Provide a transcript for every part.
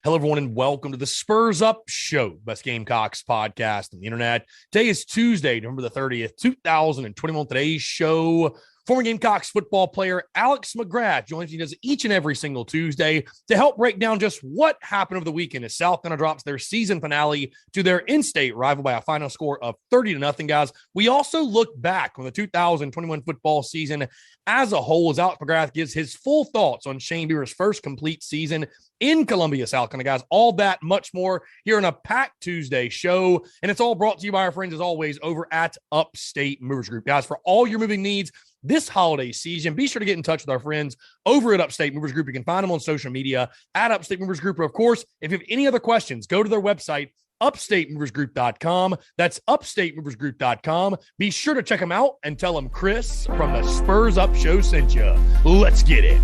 Hello, everyone, and welcome to the Spurs Up Show, best Gamecocks podcast on the internet. Today is Tuesday, November the 30th, 2021. Today's show, former Gamecocks football player Alex McGrath joins me each and every single Tuesday to help break down just what happened over the weekend as South Carolina drops their season finale to their in-state rival by a final score of 30-0, guys. We also look back on the 2021 football season as a whole as Alex McGrath gives his full thoughts on Shane Beamer's first complete season in Columbia, South Carolina, guys. All that, much more here on a packed Tuesday show. And it's all brought to you by our friends, as always, over at Upstate Movers Group. Guys, for all your moving needs this holiday season, be sure to get in touch with our friends over at Upstate Movers Group. You can find them on social media at Upstate Movers Group. Or, of course, if you have any other questions, go to their website, upstatemoversgroup.com. That's upstatemoversgroup.com. Be sure to check them out and tell them Chris from the Spurs Up Show sent you. Let's get it.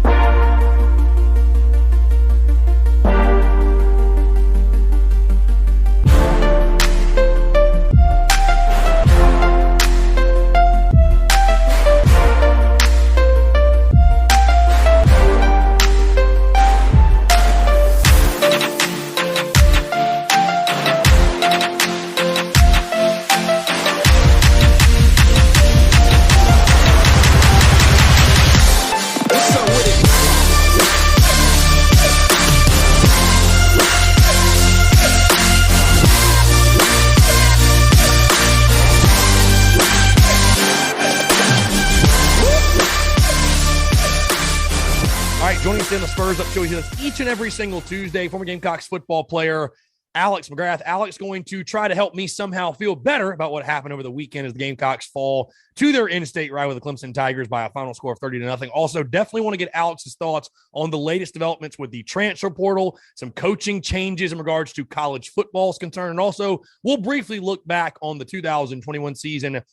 Joining us in the Spurs Up Show, he does each and every single Tuesday, former Gamecocks football player Alex McGrath. Alex going to try to help me somehow feel better about what happened over the weekend as the Gamecocks fall to their in-state rival, the Clemson Tigers, by a final score of 30-0. Also, definitely want to get Alex's thoughts on the latest developments with the transfer portal, some coaching changes in regards to college football is concerned, and also we'll briefly look back on the 2021 season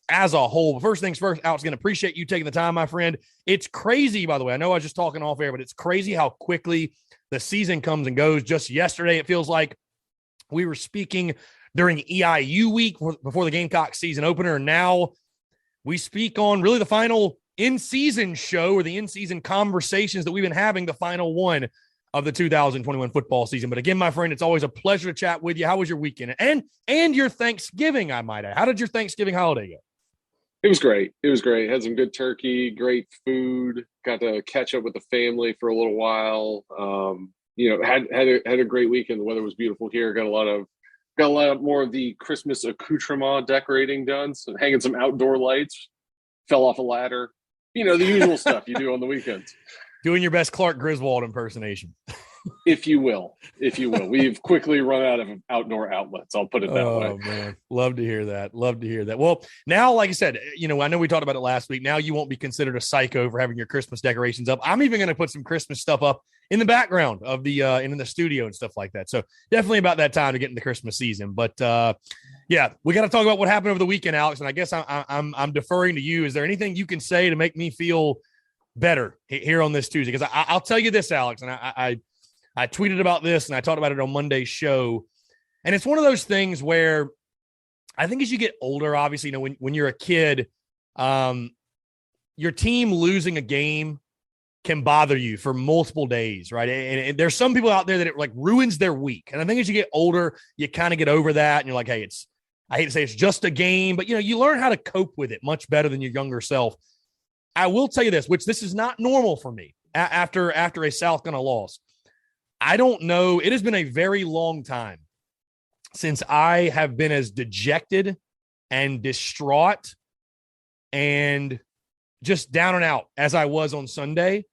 as a whole. But first things first, Alex, going to appreciate you taking the time, my friend. It's crazy, by the way. I know I was just talking off air, but it's crazy how quickly the season comes and goes. Just yesterday, it feels like we were speaking during EIU week before the Gamecock season opener. And now we speak on really the final in-season show or the in-season conversations that we've been having, the final one of the 2021 football season. But again, my friend, it's always a pleasure to chat with you. How was your weekend? And your Thanksgiving, I might add. How did your Thanksgiving holiday go? It was great. Had some good turkey, great food. Got to catch up with the family for a little while. Had a great weekend. The weather was beautiful here. Got a lot more of the Christmas accoutrement decorating done. So hanging some outdoor lights. Fell off a ladder. The usual stuff you do on the weekends. Doing your best Clark Griswold impersonation. If you will. We've quickly run out of outdoor outlets. I'll put it that way. Oh, man. Love to hear that. Well, now, like I said, I know we talked about it last week. Now you won't be considered a psycho for having your Christmas decorations up. I'm even going to put some Christmas stuff up in the background of the in the studio and stuff like that. So definitely about that time to get in the Christmas season. But yeah, we got to talk about what happened over the weekend, Alex. And I guess I'm deferring to you. Is there anything you can say to make me feel better here on this Tuesday? Because I'll tell you this, Alex, and I tweeted about this and I talked about it on Monday's show. And it's one of those things where I think as you get older, obviously, when you're a kid, your team losing a game can bother you for multiple days, right? And there's some people out there that it like ruins their week. And I think as you get older, you kind of get over that and you're like, hey, I hate to say it's just a game, but you learn how to cope with it much better than your younger self. I will tell you this, which this is not normal for me after a South Carolina loss. I don't know. It has been a very long time since I have been as dejected and distraught and just down and out as I was on Sunday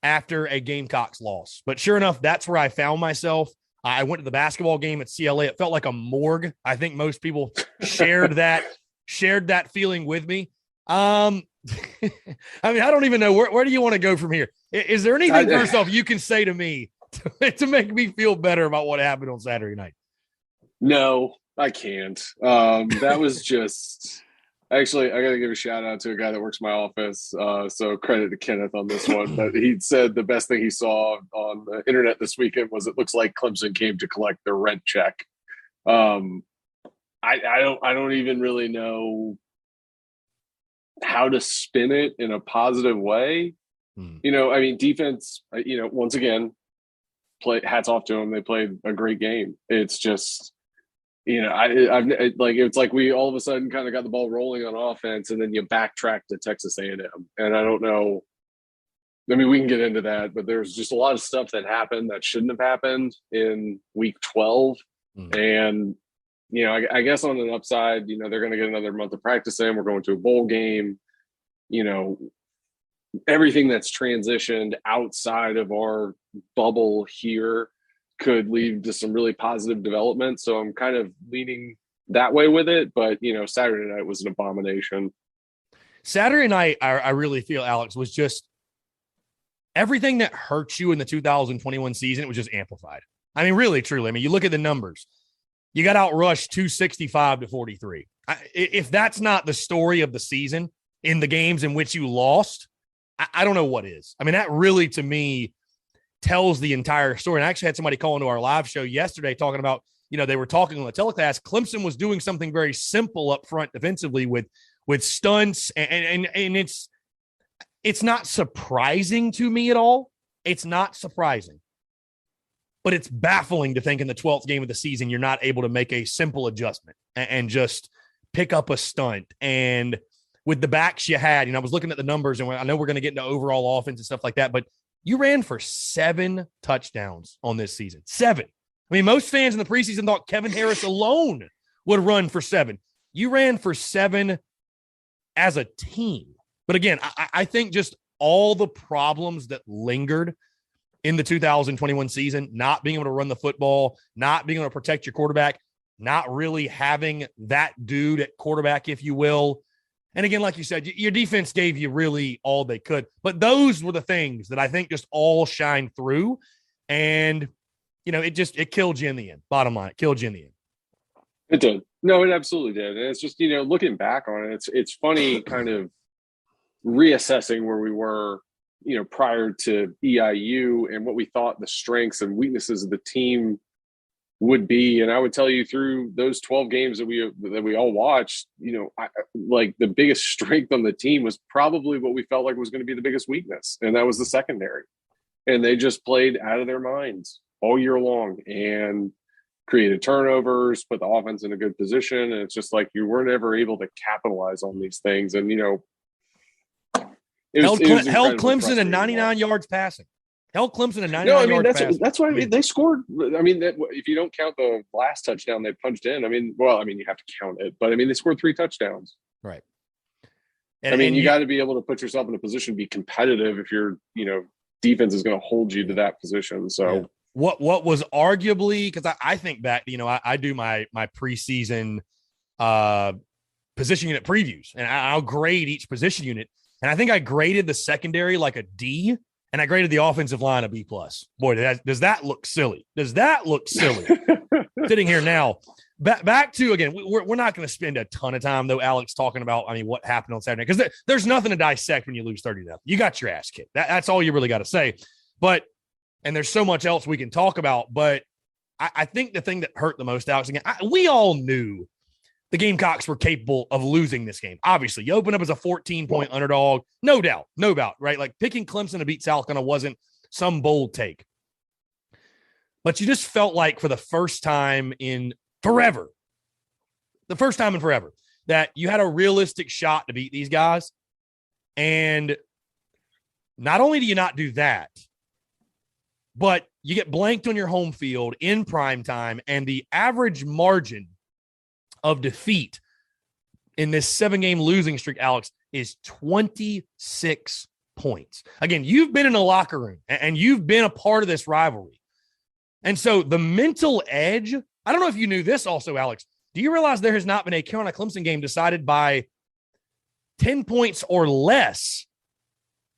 after a Gamecocks loss. But sure enough, that's where I found myself. I went to the basketball game at CLA. It felt like a morgue. I think most people shared that feeling with me. I mean, I don't even know where do you want to go from here? Is there anything first off you can say to me to make me feel better about what happened on Saturday night? No, I can't. That was just actually, I got to give a shout out to a guy that works in my office. So credit to Kenneth on this one, but he said the best thing he saw on the internet this weekend was it looks like Clemson came to collect their rent check. I don't even really know how to spin it in a positive way. I mean, defense, once again, hats off to them. They played a great game. It's just, it's like we all of a sudden kind of got the ball rolling on offense, and then you backtrack to Texas A&M. And I don't know. I mean, we can get into that, but there's just a lot of stuff that happened that shouldn't have happened in week 12. And, I guess on an upside, they're going to get another month of practice in. We're going to a bowl game. Everything that's transitioned outside of our bubble here could lead to some really positive development. So I'm kind of leaning that way with it. But, Saturday night was an abomination. Saturday night, I really feel, Alex, was just everything that hurt you in the 2021 season. It was just amplified. I mean, really, truly. I mean, you look at the numbers. You got outrushed 265-43. If that's not the story of the season in the games in which you lost, I don't know what is. I mean, that really, to me, tells the entire story. And I actually had somebody call into our live show yesterday talking about, they were talking on the telecast. Clemson was doing something very simple up front defensively with stunts. And it's not surprising to me at all. It's not surprising. But it's baffling to think in the 12th game of the season, you're not able to make a simple adjustment and just pick up a stunt. And with the backs you had, I was looking at the numbers, and I know we're going to get into overall offense and stuff like that, but you ran for 7 touchdowns on this season. 7. I mean, most fans in the preseason thought Kevin Harris alone would run for 7. You ran for 7 as a team. But again, I think just all the problems that lingered in the 2021 season, not being able to run the football, not being able to protect your quarterback, not really having that dude at quarterback, if you will. And again, like you said, your defense gave you really all they could. But those were the things that I think just all shined through. And, it killed you in the end. Bottom line, it killed you in the end. It did. No, it absolutely did. And it's just, looking back on it, it's funny kind of reassessing where we were, prior to EIU and what we thought the strengths and weaknesses of the team would be. And I would tell you, through those 12 games that we all watched, the biggest strength on the team was probably what we felt like was going to be the biggest weakness. And that was the secondary. And they just played out of their minds all year long and created turnovers, put the offense in a good position. And it's just like, you weren't ever able to capitalize on these things. And, held Clemson to 99 yards passing. Held Clemson to 99 yards passing. That's why they scored. I mean, if you don't count the last touchdown they punched in, you have to count it. But, they scored 3 touchdowns. Right. And you got to be able to put yourself in a position to be competitive if your, defense is going to hold you to that position. So yeah. What was arguably, because I think back, I do my preseason position unit previews, and I'll grade each position unit. And I think I graded the secondary like a D, and I graded the offensive line a B+. Boy, does that look silly? Does that look silly? Sitting here now, back to, again, we're not going to spend a ton of time, though, Alex, talking about, what happened on Saturday, because there's nothing to dissect when you lose 30-0. You got your ass kicked. That's all you really got to say. And there's so much else we can talk about, but I think the thing that hurt the most, Alex, again, we all knew the Gamecocks were capable of losing this game. Obviously, you open up as a 14-point underdog. No doubt, right? Like, picking Clemson to beat South Carolina wasn't some bold take. But you just felt like for the first time in forever, that you had a realistic shot to beat these guys. And not only do you not do that, but you get blanked on your home field in prime time, and the average margin of defeat in this 7-game losing streak, Alex, is 26 points. Again, you've been in a locker room and you've been a part of this rivalry. And so the mental edge, I don't know if you knew this also, Alex. Do you realize there has not been a Carolina Clemson game decided by 10 points or less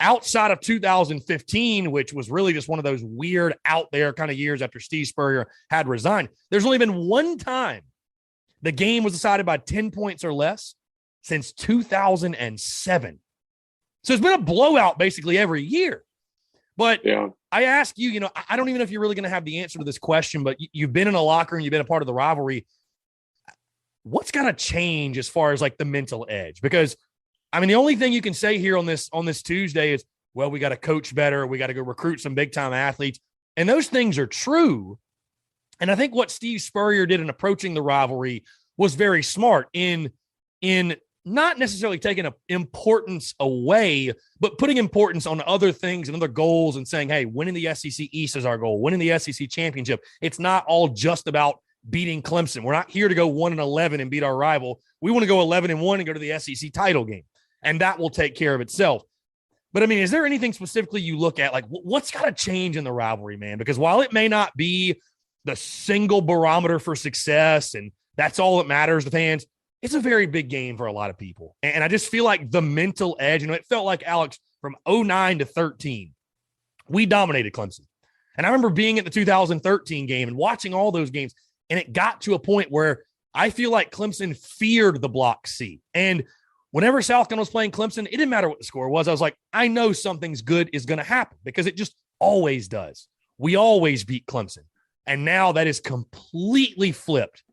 outside of 2015, which was really just one of those weird out there kind of years after Steve Spurrier had resigned? There's only been one time the game was decided by 10 points or less since 2007. So it's been a blowout basically every year. But yeah. I ask you, I don't even know if you're really going to have the answer to this question, but you've been in a locker room, you've been a part of the rivalry. What's got to change as far as like the mental edge? Because the only thing you can say here on this Tuesday is, well, we got to coach better. We got to go recruit some big time athletes. And those things are true. And I think what Steve Spurrier did in approaching the rivalry was very smart in not necessarily taking importance away, but putting importance on other things and other goals and saying, hey, winning the SEC East is our goal, winning the SEC championship. It's not all just about beating Clemson. We're not here to go 1-11 and beat our rival. We want to go 11-1 and go to the SEC title game, and that will take care of itself. But I mean, is there anything specifically you look at, like what's got to change in the rivalry, man? Because while it may not be the single barometer for success and that's all that matters to fans, it's a very big game for a lot of people. And I just feel like the mental edge, it felt like, Alex, from 2009 to 2013, we dominated Clemson. And I remember being at the 2013 game and watching all those games, and it got to a point where I feel like Clemson feared the Block C. And whenever South Carolina was playing Clemson, it didn't matter what the score was. I was like, I know something's good is going to happen because it just always does. We always beat Clemson. And now that is completely flipped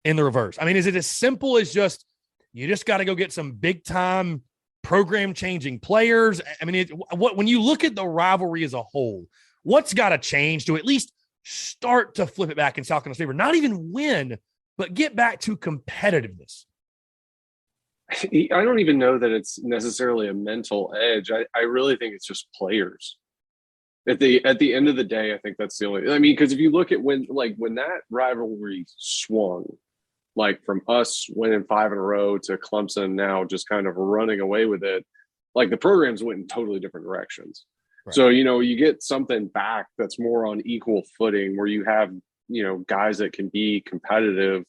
in the reverse. I mean, is it as simple as you just got to go get some big time program changing players? I mean, when you look at the rivalry as a whole, what's got to change to at least start to flip it back in South Carolina's favor? Not even win, but get back to competitiveness. I don't even know that it's necessarily a mental edge. I really think it's just players. At the end of the day, I think that's the only. I mean, because if you look at when that rivalry swung, like from us winning 5 in a row to Clemson now just kind of running away with it, like the programs went in totally different directions. Right. So you get something back that's more on equal footing, where you have guys that can be competitive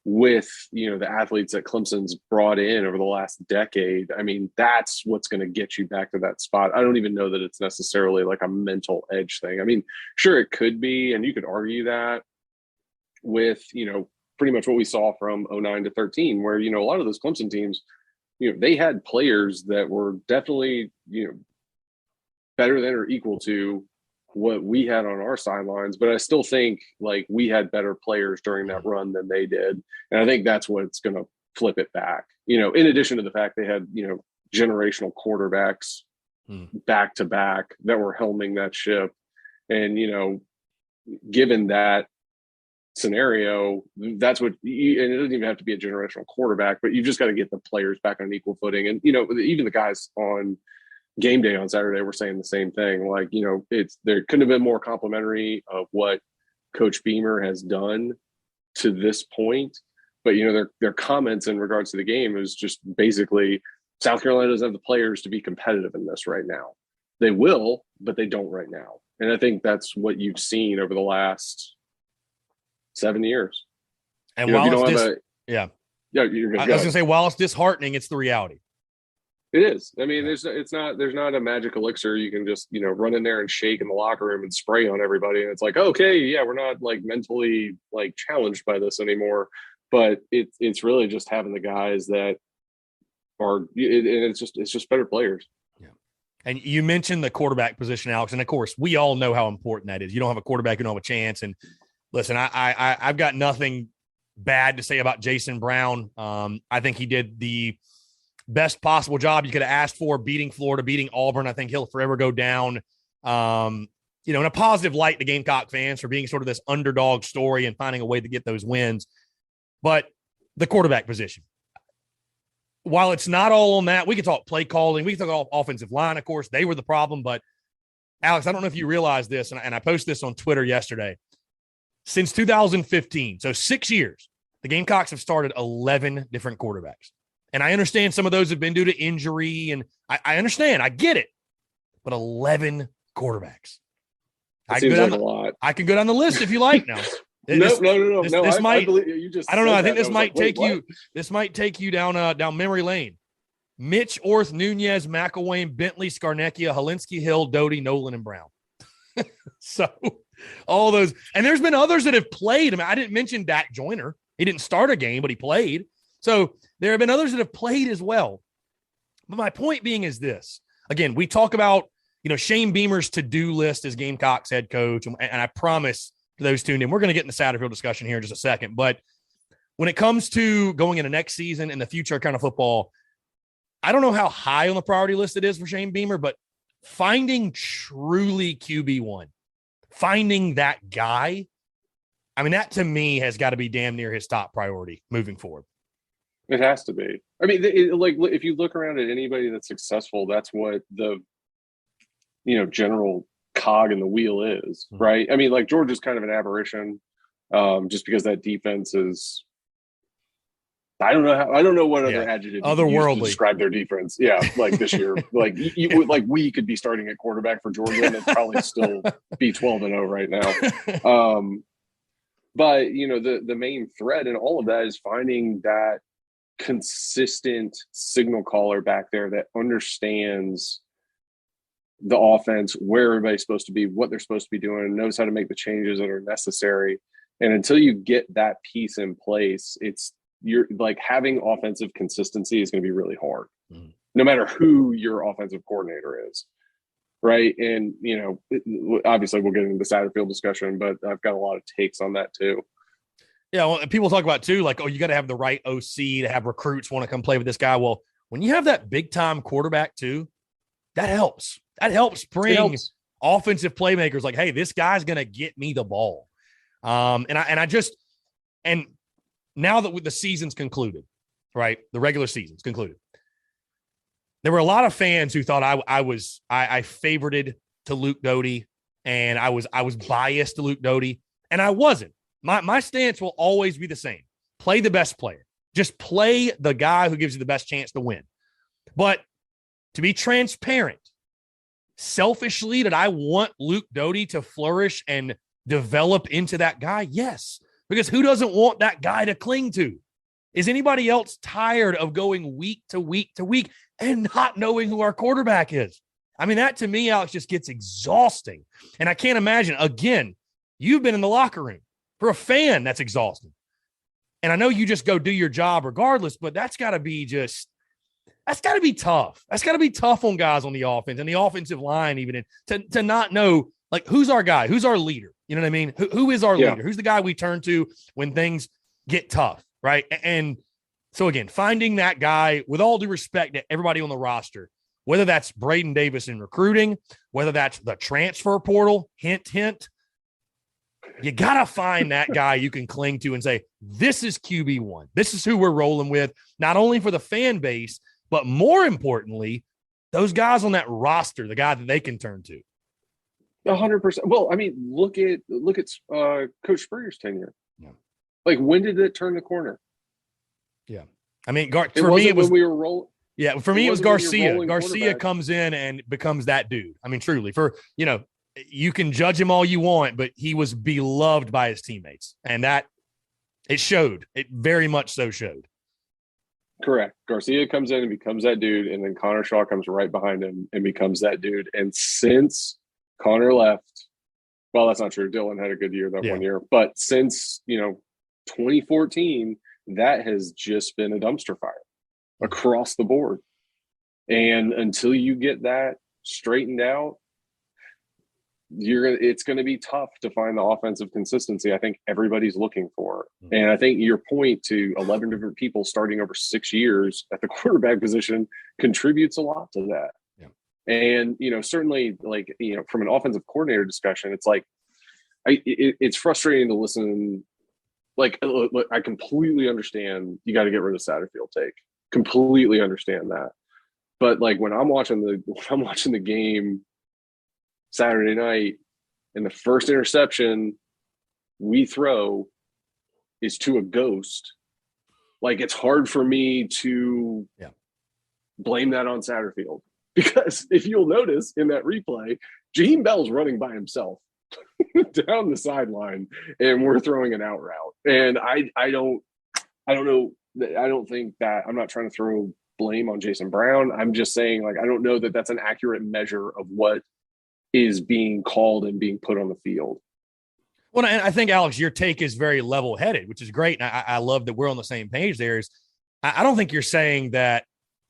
with the athletes that Clemson's brought in over the last decade. I mean, that's what's going to get you back to that spot. I don't even know that it's necessarily like a mental edge thing. I mean, sure, it could be, and you could argue that with pretty much what we saw from 2009 to 2013, where a lot of those Clemson teams, they had players that were definitely better than or equal to what we had on our sidelines, but I still think like we had better players during that run than they did. And I think that's what's going to flip it back, in addition to the fact they had, generational quarterbacks back to back that were helming that ship. And, given that scenario, that's what, and it doesn't even have to be a generational quarterback, but you've just got to get the players back on equal footing. And, even the guys on game day on Saturday were saying the same thing. Like, there couldn't have been more complimentary of what Coach Beamer has done to this point. But, their comments in regards to the game is just basically South Carolina doesn't have the players to be competitive in this right now. They will, but they don't right now. And I think that's what you've seen over the last 7 years. And while you're good. I was going to say, while it's disheartening, it's the reality. It is. I mean, there's not a magic elixir you can just, run in there and shake in the locker room and spray on everybody. And it's like, okay, yeah, we're not like mentally like challenged by this anymore. But it's really just having the guys that are, and it's just better players. Yeah. And you mentioned the quarterback position, Alex. And of course, we all know how important that is. You don't have a quarterback, you don't have a chance. And listen, I've got nothing bad to say about Jason Brown. I think he did the best possible job you could have asked for, beating Florida, beating Auburn. I think he'll forever go down, in a positive light to Gamecock fans for being sort of this underdog story and finding a way to get those wins. But the quarterback position, while it's not all on that, we can talk play calling, we can talk offensive line. Of course, they were the problem. But Alex, I don't know if you realize this, and I posted this on Twitter yesterday. Since 2015, so 6 years, the Gamecocks have started 11 different quarterbacks. And I understand some of those have been due to injury, and I understand. I get it. But 11 quarterbacks. It seems like a lot. I can go down the list if you like now. No. I believe you just. I don't know. I think this might like, take you. This might take you down memory lane. Mitch, Orth, Nunez, McElwain, Bentley, Scarnecchia, Holinsky, Hill, Doty, Nolan, and Brown. So all those, and there's been others that have played. I mean, I didn't mention Dak Joyner. He didn't start a game, but he played. So there have been others that have played as well. But my point being is this. Again, we talk about, Shane Beamer's to-do list as Gamecocks head coach. And I promise to those tuned in, we're going to get in the Satterfield discussion here in just a second. But when it comes to going into next season and the future of kind of football, I don't know how high on the priority list it is for Shane Beamer, but finding truly QB1, finding that guy, I mean, that to me has got to be damn near his top priority moving forward. It has to be. I mean, like if you look around at anybody that's successful, that's what the general cog in the wheel is, right? I mean, like Georgia's kind of an aberration, just because that defense is. I don't know what other adjective you could use to describe their defense. Yeah, like this year, like we could be starting at quarterback for Georgia and it'd probably still be 12-0 right now. But the main thread in all of that is finding that consistent signal caller back there that understands the offense, where everybody's supposed to be, what they're supposed to be doing, and knows how to make the changes that are necessary. And until you get that piece in place, you're like having offensive consistency is going to be really hard, no matter who your offensive coordinator is. Right. And, obviously we'll get into the Satterfield discussion, but I've got a lot of takes on that too. Yeah. Well, and people talk about too, like, oh, you got to have the right OC to have recruits want to come play with this guy. Well, when you have that big time quarterback too, that helps. That helps bring offensive playmakers like, hey, this guy's going to get me the ball. And now that the season's concluded, right? The regular season's concluded. There were a lot of fans who thought I favorited to Luke Doty and I was biased to Luke Doty, and I wasn't. My stance will always be the same. Play the best player. Just play the guy who gives you the best chance to win. But to be transparent, selfishly, did I want Luke Doty to flourish and develop into that guy? Yes. Because who doesn't want that guy to cling to? Is anybody else tired of going week to week to week and not knowing who our quarterback is? I mean, that to me, Alex, just gets exhausting. And I can't imagine, again, you've been in the locker room. For a fan, that's exhausting. And I know you just go do your job regardless, but that's got to be tough. That's got to be tough on guys on the offense and the offensive line, even to not know, like, who's our guy? Who's our leader? You know what I mean? Who is our leader? Who's the guy we turn to when things get tough, right? And so, again, finding that guy, with all due respect to everybody on the roster, whether that's Braden Davis in recruiting, whether that's the transfer portal, hint, hint, you got to find that guy you can cling to and say, this is QB1. This is who we're rolling with, not only for the fan base, but more importantly, those guys on that roster, the guy that they can turn to. 100%. Well, I mean, look at Coach Spurrier's tenure. Yeah. Like, when did it turn the corner? Yeah. I mean, for me, it was when we were rolling. Yeah, for me, it was Garcia. Garcia comes in and becomes that dude. I mean, truly, you can judge him all you want, but he was beloved by his teammates, and that it showed. It very much so showed. Correct. Garcia comes in and becomes that dude, and then Connor Shaw comes right behind him and becomes that dude. And since Connor left, well, that's not true. Dylan had a good year that 1 year, but since 2014, that has just been a dumpster fire across the board. And until you get that straightened out, it's going to be tough to find the offensive consistency I think everybody's looking for. And I think your point to 11 different people starting over 6 years at the quarterback position contributes a lot to that. Yeah. And, certainly, like, from an offensive coordinator discussion, it's like, it's frustrating to listen. Like, look, I completely understand you got to get rid of Satterfield take. Completely understand that. But like, when I'm watching the game Saturday night, and the first interception we throw is to a ghost, like, it's hard for me to blame that on Satterfield, because if you'll notice in that replay, Jaheim Bell's running by himself down the sideline, and we're throwing an out route. And I don't know. I don't think that, I'm not trying to throw blame on Jason Brown. I'm just saying, like, I don't know that that's an accurate measure of what is being called and being put on the field. Well, and I think, Alex, your take is very level-headed, which is great. And I love that we're on the same page there. I don't think you're saying that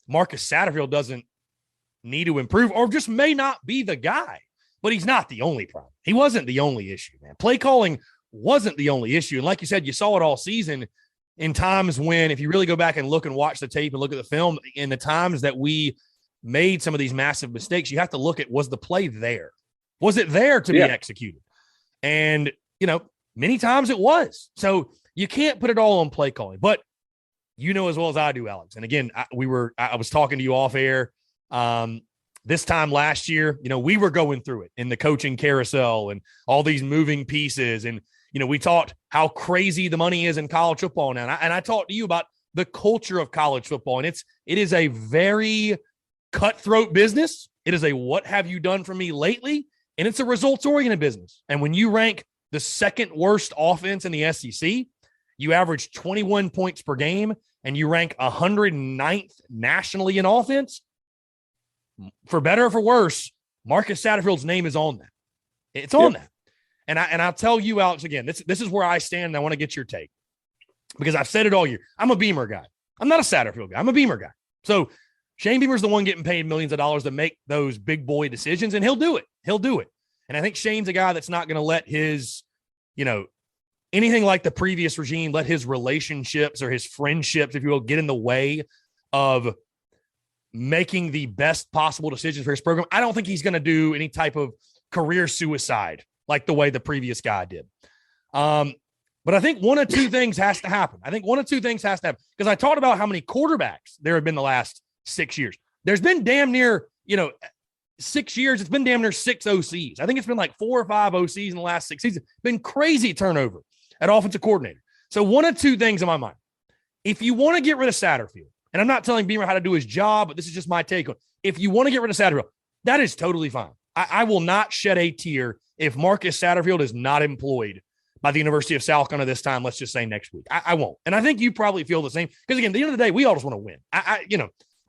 Marcus Satterfield doesn't need to improve or just may not be the guy, but he's not the only problem. He wasn't the only issue, man. Play calling wasn't the only issue. And like you said, you saw it all season in times when, if you really go back and look and watch the tape and look at the film, in the times that we made some of these massive mistakes, you have to look at, was the play there? Was it there to be executed? And, many times it was. So you can't put it all on play calling. But you know as well as I do, Alex. And again, I was talking to you off air this time last year. We were going through it in the coaching carousel and all these moving pieces. And, we talked how crazy the money is in college football now. And I talked to you about the culture of college football. And it is a very cutthroat business. It is a what have you done for me lately? And it's a results-oriented business. And when you rank the second worst offense in the SEC, you average 21 points per game, and you rank 109th nationally in offense, for better or for worse, Marcus Satterfield's name is on that. It's on that. And I'll tell you, Alex, again, this is where I stand, and I want to get your take. Because I've said it all year. I'm a Beamer guy. I'm not a Satterfield guy. I'm a Beamer guy. So Shane Beamer's the one getting paid millions of dollars to make those big boy decisions, and he'll do it. He'll do it. And I think Shane's a guy that's not going to let his, anything like the previous regime, let his relationships or his friendships, if you will, get in the way of making the best possible decisions for his program. I don't think he's going to do any type of career suicide like the way the previous guy did. But I think one of two things has to happen. Because I talked about how many quarterbacks there have been the last 6 years. There's been damn near, 6 years. It's been damn near 6 OCs. I think it's been like 4 or 5 OCs in the last 6 seasons. Been crazy turnover at offensive coordinator. So one of two things in my mind. If you want to get rid of Satterfield, and I'm not telling Beamer how to do his job, but this is just my take on it. If you want to get rid of Satterfield, that is totally fine. I will not shed a tear if Marcus Satterfield is not employed by the University of South Carolina this time, let's just say next week. I won't. And I think you probably feel the same. Because, again, at the end of the day, we all just want to win. I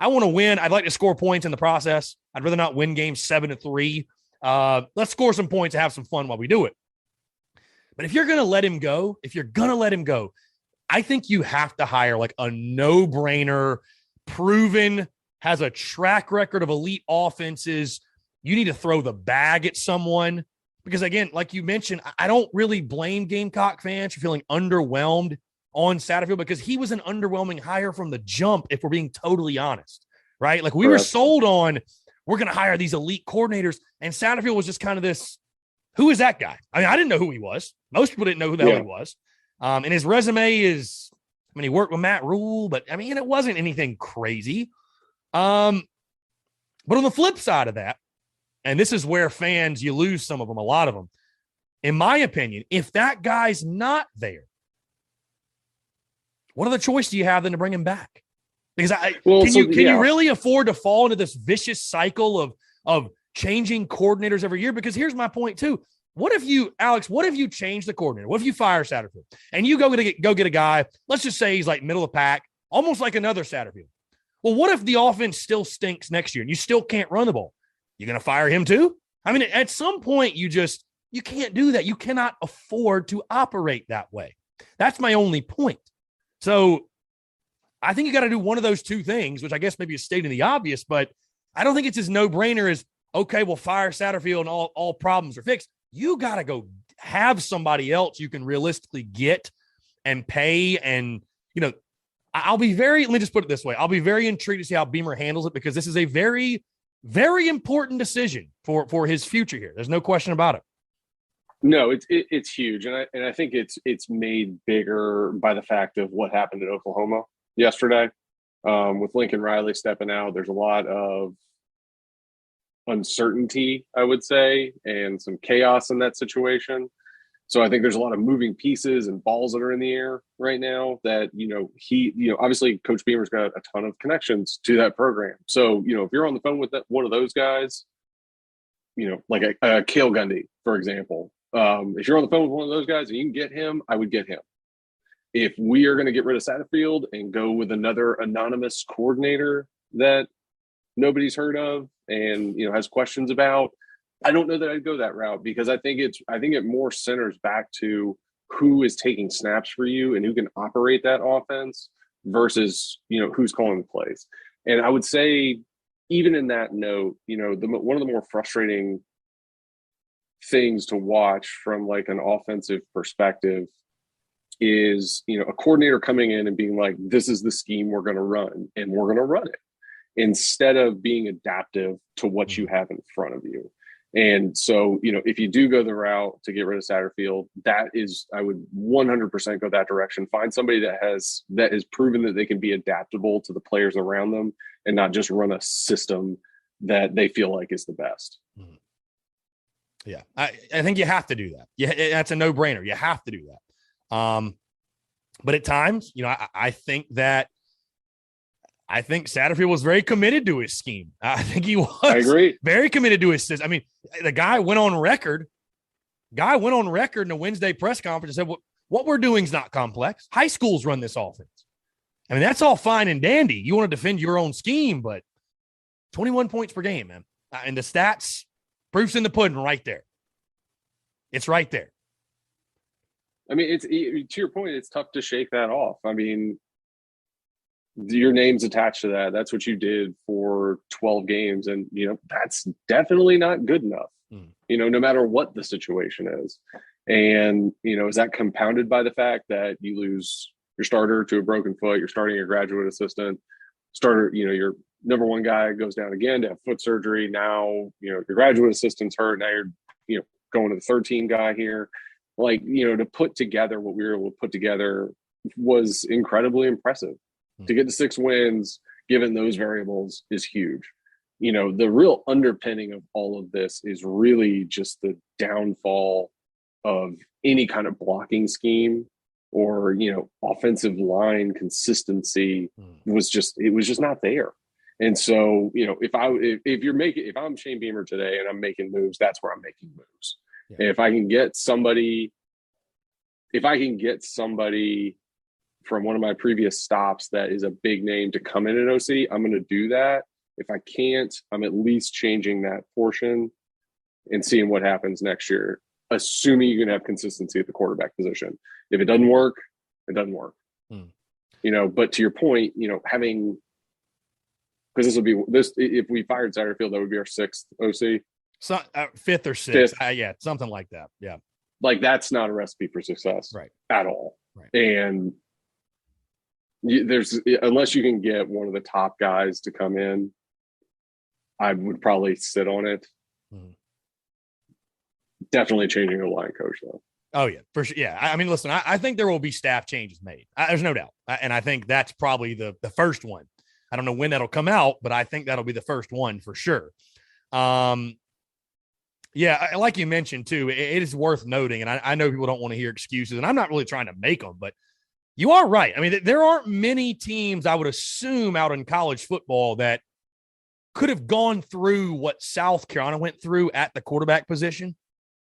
want to win. I'd like to score points in the process. I'd rather not win games 7-3. Let's score some points and have some fun while we do it. But if you're going to let him go, I think you have to hire like a no-brainer, proven, has a track record of elite offenses. You need to throw the bag at someone. Because, again, like you mentioned, I don't really blame Gamecock fans for feeling underwhelmed on Satterfield because he was an underwhelming hire from the jump, if we're being totally honest, right? Like we were sold on we're going to hire these elite coordinators, and Satterfield was just kind of this, who is that guy? I mean, I didn't know who he was. Most people didn't know who the hell he was. And his resume is, he worked with Matt Rule, but, it wasn't anything crazy. But on the flip side of that, and this is where fans, you lose some of them, a lot of them. In my opinion, if that guy's not there, what other choice do you have than to bring him back? Because can you really afford to fall into this vicious cycle of changing coordinators every year? Because here's my point too. What if you change the coordinator? What if you fire Satterfield and you go get a guy, let's just say he's like middle of the pack, almost like another Satterfield. Well, what if the offense still stinks next year and you still can't run the ball? You're going to fire him too? At some point, you can't do that. You cannot afford to operate that way. That's my only point. So I think you got to do one of those two things, which I guess maybe is stating the obvious, but I don't think it's as no-brainer as, okay, we'll fire Satterfield and all problems are fixed. You got to go have somebody else you can realistically get and pay. And, let me just put it this way. I'll be very intrigued to see how Beamer handles it because this is a very, very important decision for his future here. There's no question about it. No, it's huge, and I think it's made bigger by the fact of what happened at Oklahoma yesterday with Lincoln Riley stepping out. There's a lot of uncertainty, I would say, and some chaos in that situation. So I think there's a lot of moving pieces and balls that are in the air right now that, obviously Coach Beamer's got a ton of connections to that program. So, if you're on the phone with one of those guys, like a Cale Gundy, for example, if you're on the phone with one of those guys and you can get him, I would get him. If we are going to get rid of Satterfield and go with another anonymous coordinator that nobody's heard of and, has questions about, I don't know that I'd go that route because I think it more centers back to who is taking snaps for you and who can operate that offense versus, who's calling the plays. And I would say, even in that note, one of the more frustrating things to watch from like an offensive perspective is, a coordinator coming in and being like, this is the scheme we're going to run and we're going to run it instead of being adaptive to what you have in front of you. And so, if you do go the route to get rid of Satterfield, I would 100% go that direction. Find somebody that has proven that they can be adaptable to the players around them and not just run a system that they feel like is the best. Yeah, I think you have to do that. Yeah, that's a no-brainer. You have to do that. But at times, I think Satterfield was very committed to his scheme. I think he was. I agree. Very committed to his system. I mean, the guy went on record in the Wednesday press conference and said, what we're doing is not complex. High schools run this offense. I mean, that's all fine and dandy. You want to defend your own scheme, but 21 points per game, man. And the stats, proof's in the pudding right there. It's right there. I mean, to your point, it's tough to shake that off. I mean, your name's attached to that. That's what you did for 12 games. And, that's definitely not good enough, no matter what the situation is. And, is that compounded by the fact that you lose your starter to a broken foot, you're starting your graduate assistant, your number one guy goes down again to have foot surgery. Now, your graduate assistant's hurt. Now you're, going to the third team guy here. Like, to put together what we were able to put together was incredibly impressive. To get to 6 wins, given those variables, is huge. The real underpinning of all of this is really just the downfall of any kind of blocking scheme or, offensive line consistency it was just not there. And so, if I'm Shane Beamer today and I'm making moves, that's where I'm making moves. Yeah. And if I can get somebody from one of my previous stops that is a big name to come in at OC, I'm going to do that. If I can't, I'm at least changing that portion and seeing what happens next year, assuming you can have consistency at the quarterback position. If it doesn't work, it doesn't work. But to your point, having, because if we fired Satterfield, that would be our 6th OC. So, 5th or 6th. Yeah, something like that. Yeah. Like, that's not a recipe for success, right? At all. Right. And unless you can get one of the top guys to come in, I would probably sit on it. Definitely changing a line coach, though. Oh, yeah, for sure. Yeah. I mean, listen, I think there will be staff changes made. There's no doubt. And I think that's probably the first one. I don't know when that'll come out, but I think that'll be the first one for sure. Yeah, like you mentioned, too, it is worth noting, and I know people don't want to hear excuses, and I'm not really trying to make them, but you are right. I mean, there aren't many teams, I would assume, out in college football that could have gone through what South Carolina went through at the quarterback position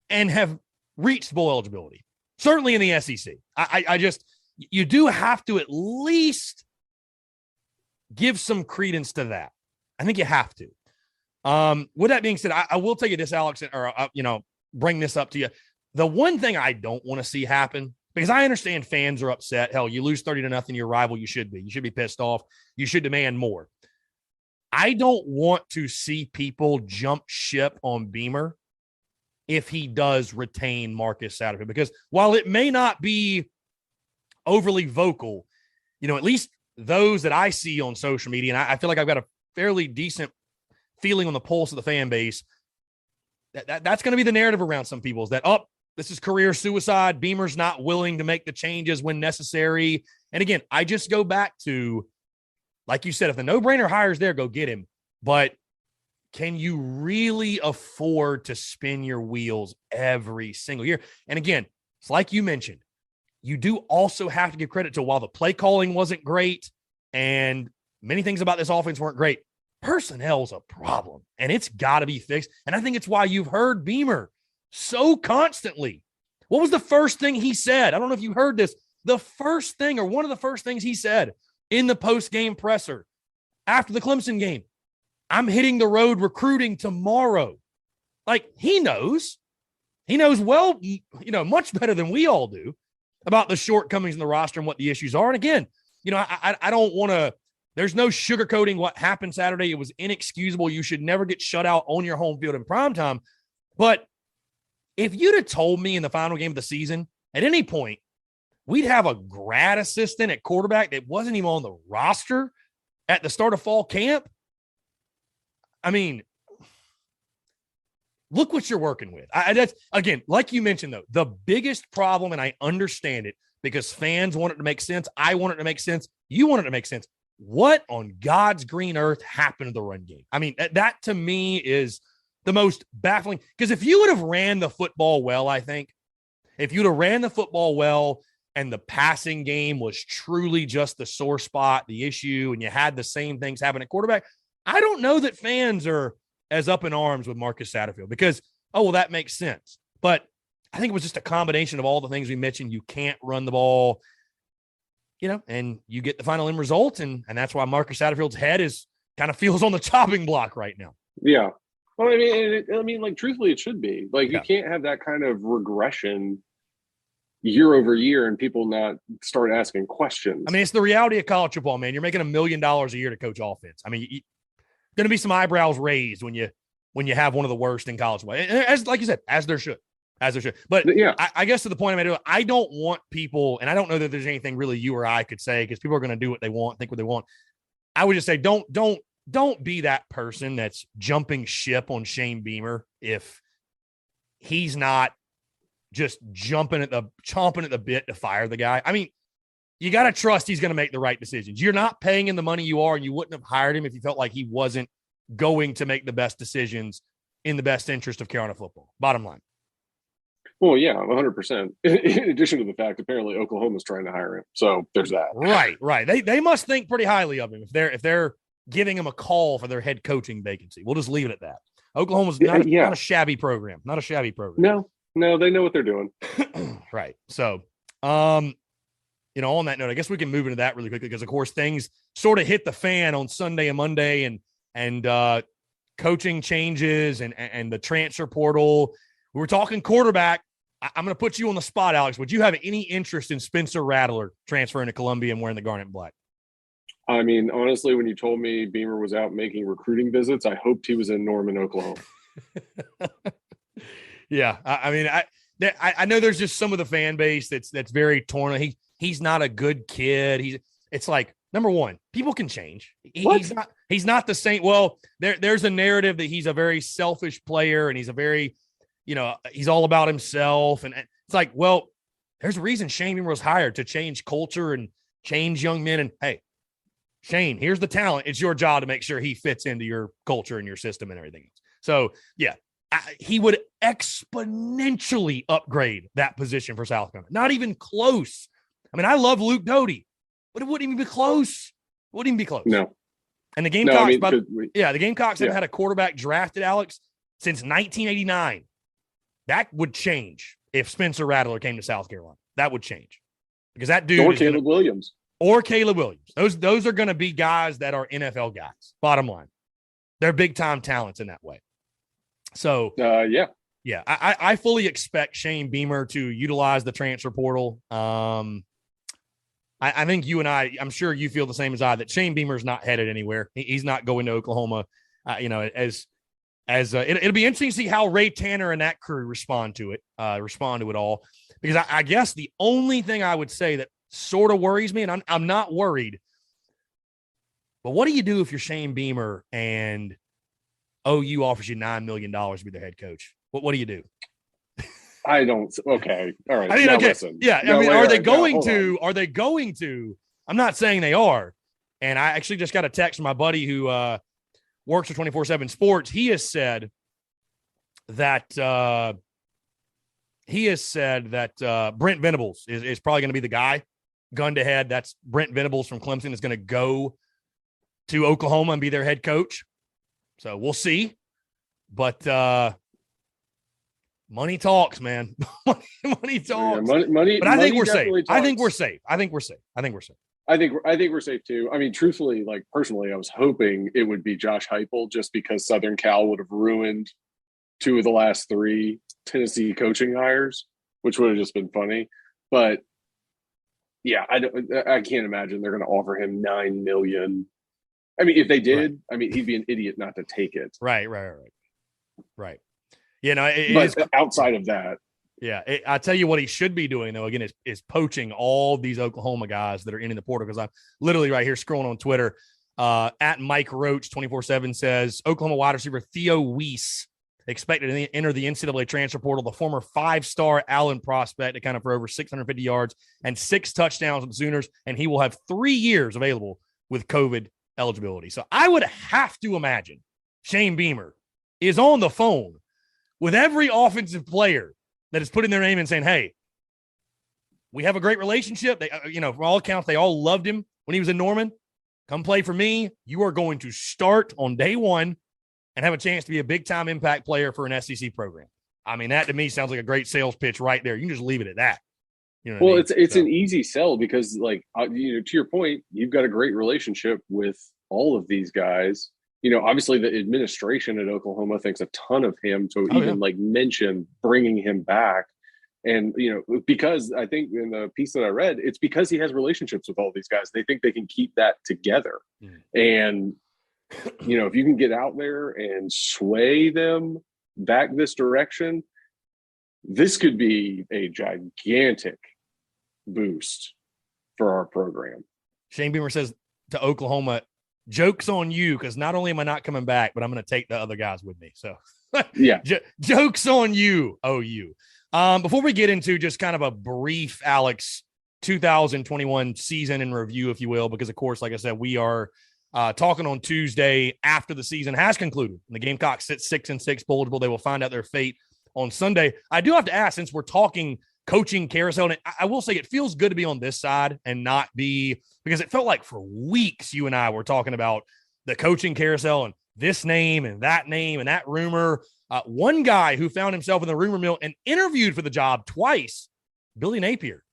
and have reached bowl eligibility, certainly in the SEC. You do have to at least give some credence to that. I think you have to. With that being said, I will tell you this, Alex, or, bring this up to you. The one thing I don't want to see happen, because I understand fans are upset. Hell, you lose 30-0 your rival. You should be. You should be pissed off. You should demand more. I don't want to see people jump ship on Beamer if he does retain Marcus Satterfield, because while it may not be overly vocal, at least those that I see on social media, and I feel like I've got a fairly decent feeling on the pulse of the fan base, that's going to be the narrative around some people, is that, this is career suicide. Beamer's not willing to make the changes when necessary. And again, I just go back to, like you said, if the no-brainer hire's there, go get him. But can you really afford to spin your wheels every single year? And again, it's like you mentioned, you do also have to give credit to, while the play calling wasn't great and many things about this offense weren't great, personnel's a problem, and it's got to be fixed. And I think it's why you've heard Beamer so constantly. What was the first thing he said? I don't know if you heard this. The first thing, or one of the first things he said in the post-game presser after the Clemson game, I'm hitting the road recruiting tomorrow. Like, he knows well, much better than we all do about the shortcomings in the roster and what the issues are. And again, I don't want to, there's no sugarcoating what happened Saturday. It was inexcusable. You should never get shut out on your home field in primetime. But if you'd have told me in the final game of the season, at any point, we'd have a grad assistant at quarterback that wasn't even on the roster at the start of fall camp, I mean, look what you're working with. That's, again, like you mentioned, though, the biggest problem, and I understand it because fans want it to make sense. I want it to make sense. You want it to make sense. What on God's green earth happened to the run game? I mean, that to me is the most baffling, because if you would have ran the football well, I think if you'd have ran the football well and the passing game was truly just the sore spot, the issue, and you had the same things happen at quarterback, I don't know that fans are as up in arms with Marcus Satterfield because, oh, well, that makes sense. But I think it was just a combination of all the things we mentioned. You can't run the ball, and you get the final end result. And that's why Marcus Satterfield's head kind of feels on the chopping block right now. Yeah. Well, I mean, like, truthfully, it should be. Like, you can't have that kind of regression year over year and people not start asking questions. I mean, it's the reality of college football, man. You're making $1 million a year to coach offense. I mean, going to be some eyebrows raised when you have one of the worst in college football. As like you said, as there should. But yeah, I guess to the point I'm at, I don't want people, and I don't know that there's anything really you or I could say because people are going to do what they want, think what they want. I would just say, don't be that person that's jumping ship on Shane Beamer if he's not just chomping at the bit to fire the guy. I mean, you got to trust he's going to make the right decisions. You're not paying him the money you are, and you wouldn't have hired him if you felt like he wasn't going to make the best decisions in the best interest of Carolina football. Bottom line. Well, yeah, 100%. In addition to the fact, apparently Oklahoma's trying to hire him. So there's that. Right. They must think pretty highly of him if they're giving him a call for their head coaching vacancy. We'll just leave it at that. Oklahoma's not a shabby program. Not a shabby program. No, they know what they're doing. Right. So, on that note, I guess we can move into that really quickly because, of course, things sort of hit the fan on Sunday and Monday, and coaching changes and the transfer portal. We were talking quarterback. I'm going to put you on the spot, Alex. Would you have any interest in Spencer Rattler transferring to Columbia and wearing the garnet and black? I mean, honestly, when you told me Beamer was out making recruiting visits, I hoped he was in Norman, Oklahoma. Yeah, I know there's just some of the fan base that's very torn. He's not a good kid. It's like, number one, people can change. He's not the same. Well, there's a narrative that he's a very selfish player and he's a very, he's all about himself. And it's like, well, there's a reason Shane Beamer was hired to change culture and change young men. And hey, Shane, here's the talent. It's your job to make sure he fits into your culture and your system and everything else. So yeah, he would exponentially upgrade that position for South Carolina. Not even close. I mean, I love Luke Doty, but it wouldn't even be close. No. And the Gamecocks, the Gamecocks have had a quarterback drafted, Alex, since 1989. That would change if Spencer Rattler came to South Carolina. That would change because that dude or Caleb Williams. Those are going to be guys that are NFL guys. Bottom line, they're big time talents in that way. So I fully expect Shane Beamer to utilize the transfer portal. I think you and I'm sure you feel the same as I, that Shane Beamer's not headed anywhere. He's not going to Oklahoma. It'll be interesting to see how Ray Tanner and that crew respond to it all. Because I guess the only thing I would say that sort of worries me, and I'm not worried, but what do you do if you're Shane Beamer and OU offers you $9 million to be their head coach? What do you do? I don't. Okay. All right. Listen. Yeah. Are they going to? I'm not saying they are. And I actually just got a text from my buddy who works for 24/7 Sports. He has said that Brent Venables is probably going to be the guy. Gun to head. That's Brent Venables from Clemson is going to go to Oklahoma and be their head coach. So we'll see. But money talks, man. money talks. Yeah, money. But I think we're safe. Talks. I think we're safe. I think we're safe too. I mean, truthfully, like personally, I was hoping it would be Josh Heupel just because Southern Cal would have ruined 2 of the last 3 Tennessee coaching hires, which would have just been funny. But yeah, I can't imagine they're going to offer him $9 million. I mean, if they did, right. I mean, he'd be an idiot not to take it. Right. But outside of that. Yeah, I tell you what he should be doing, though, again, is poaching all these Oklahoma guys that are in the portal, because I'm literally right here scrolling on Twitter. At Mike Roach 24/7 says Oklahoma wide receiver Theo Weiss expected to enter the NCAA transfer portal. The former 5-star Allen prospect accounted for over 650 yards and 6 touchdowns with the Sooners, and he will have 3 years available with COVID eligibility. So I would have to imagine Shane Beamer is on the phone with every offensive player that is putting their name and saying, hey, we have a great relationship. They, from all accounts, they all loved him when he was in Norman. Come play for me. You are going to start on day one and have a chance to be a big-time impact player for an SEC program. I mean, that to me sounds like a great sales pitch right there. You can just leave it at that. It's an easy sell because, to your point, you've got a great relationship with all of these guys. Obviously the administration at Oklahoma thinks a ton of him to mention bringing him back. And, because I think in the piece that I read, it's because he has relationships with all these guys. They think they can keep that together. And, if you can get out there and sway them back this direction, this could be a gigantic boost for our program. Shane Beamer says to Oklahoma, joke's on you, because not only am I not coming back, but I'm going to take the other guys with me. So, yeah, joke's on you, OU. Before we get into just kind of a brief Alex 2021 season in review, if you will, because of course, like I said, we are talking on Tuesday after the season has concluded. And the Gamecocks sit 6-6 bowl. They will find out their fate on Sunday. I do have to ask, since we're talking coaching carousel, and I will say it feels good to be on this side and not be, because it felt like for weeks you and I were talking about the coaching carousel and this name and that rumor. One guy who found himself in the rumor mill and interviewed for the job twice, Billy Napier,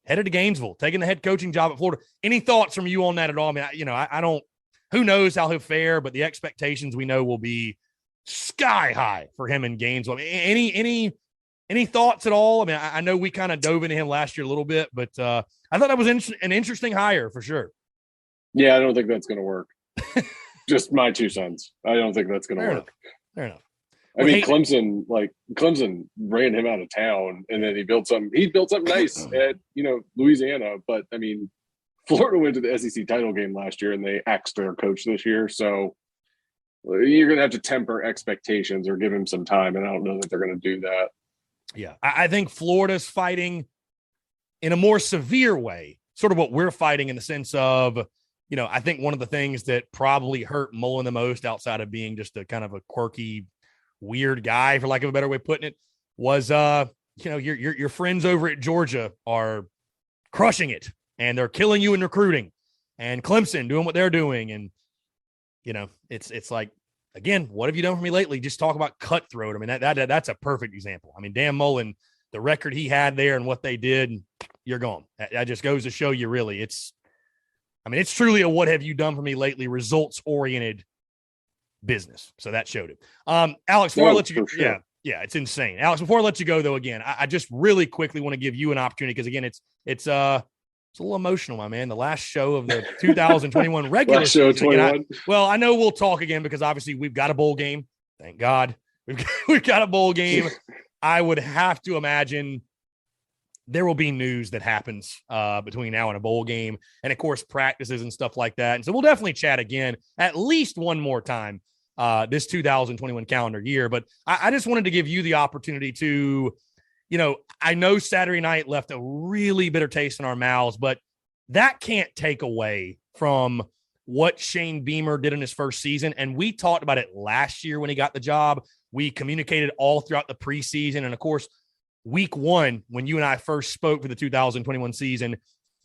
headed to Gainesville, taking the head coaching job at Florida. Any thoughts from you on that at all? I mean, I don't, who knows how he'll fare, but the expectations we know will be sky high for him in Gainesville. I mean, any thoughts at all? I mean, I know we kind of dove into him last year a little bit, but I thought that was an interesting hire for sure. Yeah, I don't think that's going to work. Just my 2 cents. I don't think that's going to work. Fair enough. I mean, Clemson ran him out of town, and then he built something nice at, Louisiana. But I mean, Florida went to the SEC title game last year and they axed their coach this year. So you're going to have to temper expectations or give him some time. And I don't know that they're going to do that. Yeah. I think Florida's fighting in a more severe way, sort of what we're fighting in the sense of, I think one of the things that probably hurt Mullen the most, outside of being just a kind of a quirky, weird guy, for lack of a better way of putting it, was, your friends over at Georgia are crushing it and they're killing you in recruiting, and Clemson doing what they're doing. And, it's like, again, what have you done for me lately? Just talk about cutthroat. I mean, that's a perfect example. I mean, Dan Mullen, the record he had there and what they did, you're gone. That just goes to show you, really, it's truly a what have you done for me lately, results oriented business. So that showed it. Alex, before I let you go, sure. Yeah, it's insane. Alex, before I let you go though, again, I just really quickly want to give you an opportunity, because again, it's a little emotional, my man. The last show of the 2021 regular season. Again, I know we'll talk again, because obviously we've got a bowl game. Thank God we've got a bowl game. I would have to imagine there will be news that happens between now and a bowl game, and of course practices and stuff like that. And so we'll definitely chat again at least one more time this 2021 calendar year. But I just wanted to give you the opportunity to, I know Saturday night left a really bitter taste in our mouths, but that can't take away from what Shane Beamer did in his first season. And we talked about it last year when he got the job. We communicated all throughout the preseason. And of course, week 1, when you and I first spoke for the 2021 season,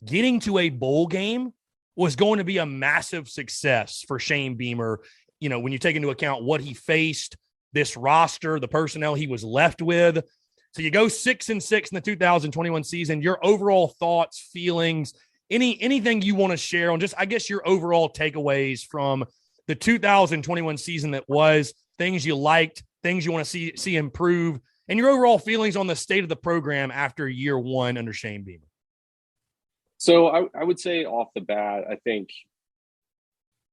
getting to a bowl game was going to be a massive success for Shane Beamer. When you take into account what he faced, this roster, the personnel he was left with. So you go 6-6 in the 2021 season. Your overall thoughts, feelings, anything you want to share on just, I guess, your overall takeaways from the 2021 season that was, things you liked, things you want to see improve, and your overall feelings on the state of the program after year 1 under Shane Beamer. So I would say off the bat, I think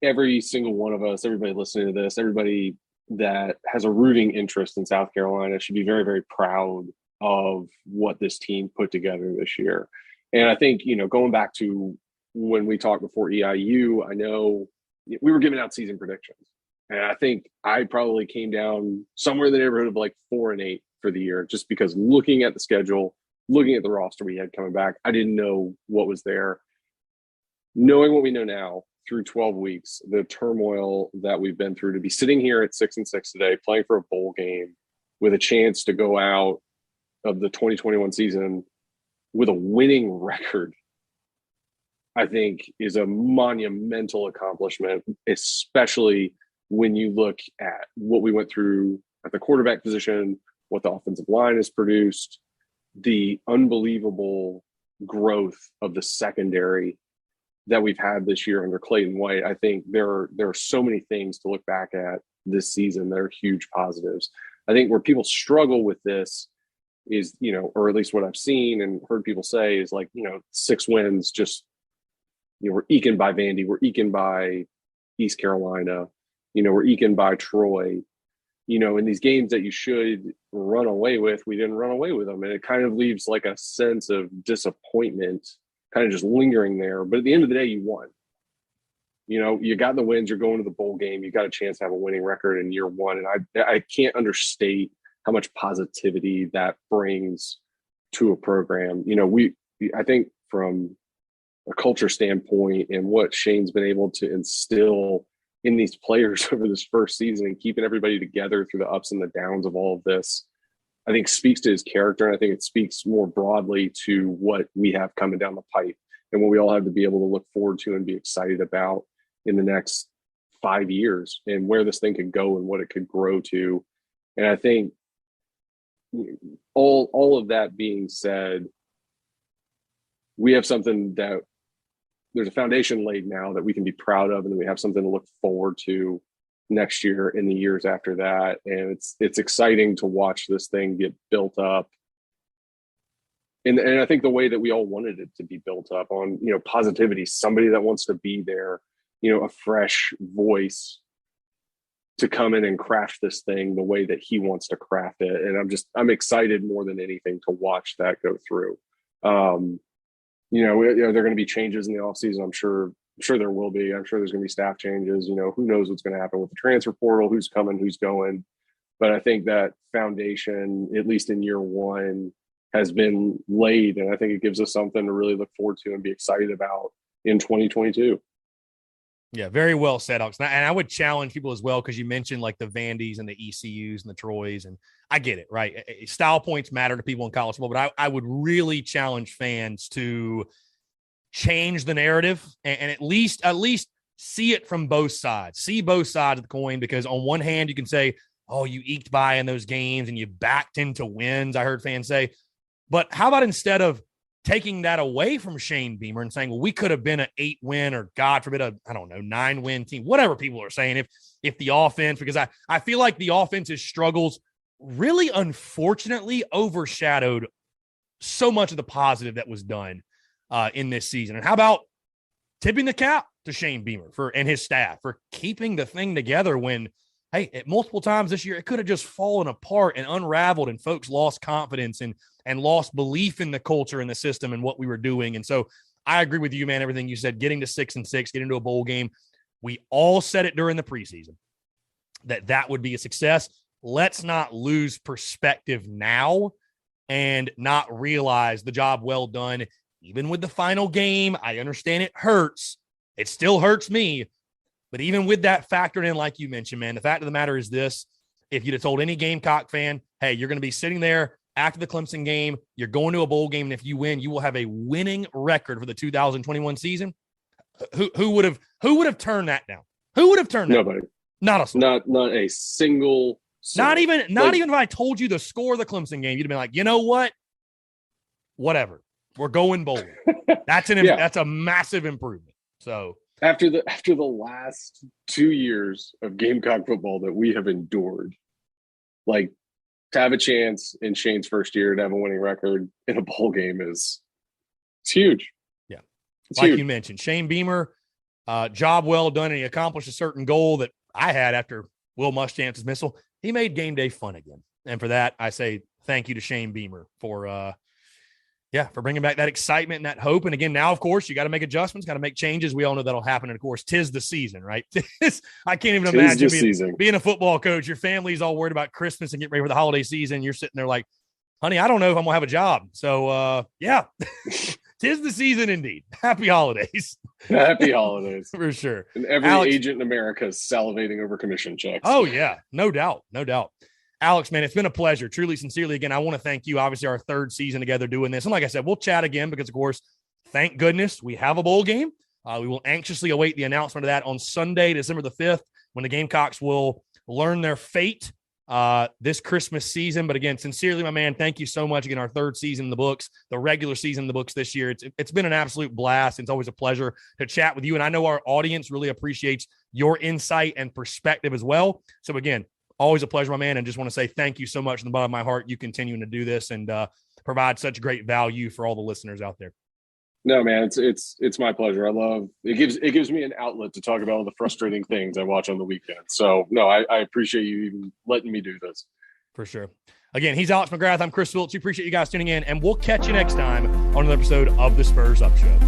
every single one of us, everybody listening to this, everybody that has a rooting interest in South Carolina should be very, very proud of what this team put together this year. And I think, going back to when we talked before EIU, I know we were giving out season predictions. And I think I probably came down somewhere in the neighborhood of like 4-8 for the year, just because looking at the schedule, looking at the roster we had coming back, I didn't know what was there. Knowing what we know now through 12 weeks, the turmoil that we've been through, to be sitting here at 6-6 today, playing for a bowl game with a chance to go out of the 2021 season with a winning record, I think is a monumental accomplishment, especially when you look at what we went through at the quarterback position, what the offensive line has produced, the unbelievable growth of the secondary that we've had this year under Clayton White. I think there are so many things to look back at this season that are huge positives. I think where people struggle with this is, or at least what I've seen and heard people say is like, 6 wins, just, we're eking by Vandy, we're eking by East Carolina, we're eking by Troy, in these games that you should run away with, we didn't run away with them. And it kind of leaves like a sense of disappointment kind of just lingering there. But at the end of the day, you won. You got the wins, you're going to the bowl game, you got a chance to have a winning record in year one. And I can't understate how much positivity that brings to a program. I think from a culture standpoint and what Shane's been able to instill in these players over this first season and keeping everybody together through the ups and the downs of all of this, I think speaks to his character. And I think it speaks more broadly to what we have coming down the pipe and what we all have to be able to look forward to and be excited about in the next 5 years and where this thing could go and what it could grow to. And I think all of that being said, we have something that there's a foundation laid now that we can be proud of, and we have something to look forward to next year and the years after that. And it's exciting to watch this thing get built up. And I think the way that we all wanted it to be built up on, positivity, somebody that wants to be there, a fresh voice to come in and craft this thing the way that he wants to craft it. And I'm excited more than anything to watch that go through. There are going to be changes in the offseason. I'm sure there will be. I'm sure there's going to be staff changes. Who knows what's going to happen with the transfer portal, who's coming, who's going. But I think that foundation, at least in year one, has been laid. And I think it gives us something to really look forward to and be excited about in 2022. Yeah, very well said, Alex. And I would challenge people as well, because you mentioned like the Vandys and the ECUs and the Troys, and I get it, right? Style points matter to people in college football, but I would really challenge fans to change the narrative and at least see it from both sides. See both sides of the coin, because on one hand, you can say, oh, you eked by in those games and you backed into wins, I heard fans say. But how about instead of taking that away from Shane Beamer and saying, well, we could have been an 8-win or God forbid, 9-win team, whatever people are saying, if the offense, because I feel like the offense's struggles really unfortunately overshadowed so much of the positive that was done in this season. And how about tipping the cap to Shane Beamer and his staff for keeping the thing together when, hey, at multiple times this year, it could have just fallen apart and unraveled, and folks lost confidence and lost belief in the culture and the system and what we were doing. And so I agree with you, man, everything you said, getting to 6-6, getting to a bowl game. We all said it during the preseason that would be a success. Let's not lose perspective now and not realize the job well done. Even with the final game, I understand it hurts. It still hurts me. But even with that factored in, like you mentioned, man, the fact of the matter is this: if you'd have told any Gamecock fan, hey, you're going to be sitting there after the Clemson game, you're going to a bowl game, and if you win, you will have a winning record for the 2021 season, who would have turned that down? Who would have turned that Nobody. down? Not a soul. Not a single soul. Not even if I told you the score of the Clemson game, you'd have been like, you know what? Whatever. We're going bowling. That's that's a massive improvement. So after the last 2 years of Gamecock football that we have endured, like, to have a chance in Shane's first year to have a winning record in a bowl game it's huge. Yeah. It's like huge. You mentioned, Shane Beamer, job well done, and he accomplished a certain goal that I had after Will Muschamp's dismissal. He made game day fun again. And for that, I say thank you to Shane Beamer for Yeah, for bringing back that excitement and that hope. And again, now, of course, you got to make adjustments, got to make changes. We all know that'll happen. And of course, 'tis the season, right? I can't even imagine being a football coach. Your family's all worried about Christmas and getting ready for the holiday season. You're sitting there like, honey, I don't know if I'm going to have a job. So, yeah, 'tis the season indeed. Happy holidays. Happy holidays. For sure. And every agent in America is salivating over commission checks. Oh, yeah. No doubt. No doubt. Alex, man, it's been a pleasure. Truly, sincerely, again, I want to thank you. Obviously, our third season together doing this. And like I said, we'll chat again because, of course, thank goodness we have a bowl game. We will anxiously await the announcement of that on Sunday, December the 5th, when the Gamecocks will learn their fate this Christmas season. But again, sincerely, my man, thank you so much. Again, our third season in the books, the regular season in the books this year. It's been an absolute blast. It's always a pleasure to chat with you. And I know our audience really appreciates your insight and perspective as well. So again, always a pleasure, my man, and just want to say thank you so much from the bottom of my heart. You continuing to do this and provide such great value for all the listeners out there. No, man, it's my pleasure. I love it. Gives me an outlet to talk about all the frustrating things I watch on the weekend. So no, I appreciate you even letting me do this. For sure. Again, he's Alex McGrath. I'm Chris Phillips. We appreciate you guys tuning in, and we'll catch you next time on another episode of the Spurs Up Show.